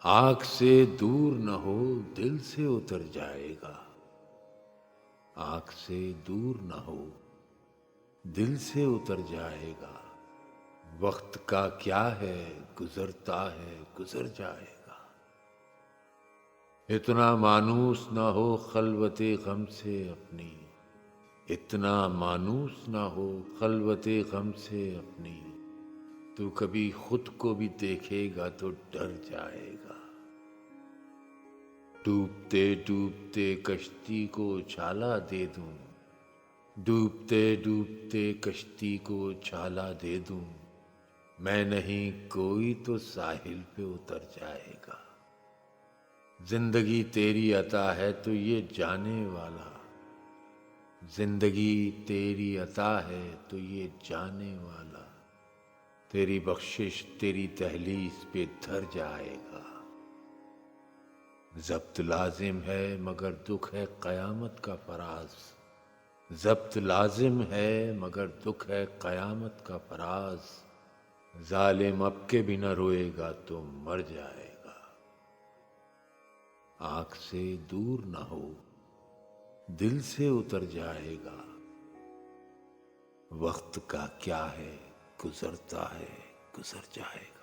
آنکھ سے دور نہ ہو دل سے اتر جائے گا، آنکھ سے دور نہ ہو دل سے اتر جائے گا، وقت کا کیا ہے گزرتا ہے گزر جائے گا۔ اتنا مانوس نہ ہو خلوت غم سے اپنی، اتنا مانوس نہ ہو خلوت غم سے اپنی، تو کبھی خود کو بھی دیکھے گا تو ڈر جائے گا۔ ڈوبتے ڈوبتے کشتی کو چھالا دے دوں، ڈوبتے ڈوبتے کشتی کو چھالا دے دوں، میں نہیں کوئی تو ساحل پہ اتر جائے گا۔ زندگی تیری عطا ہے تو یہ جانے والا، زندگی تیری عطا ہے تو یہ جانے والا، تیری بخشش تیری دہلیز پہ دھر جائے گا۔ ضبط لازم ہے مگر دکھ ہے قیامت کا فراز، ضبط لازم ہے مگر دکھ ہے قیامت کا فراز، ظالم اب کے بھی نہ روئے گا تو مر جائے گا۔ آنکھ سے دور نہ ہو دل سے اتر جائے گا، وقت کا کیا ہے گزرتا ہے گزر جائے گا۔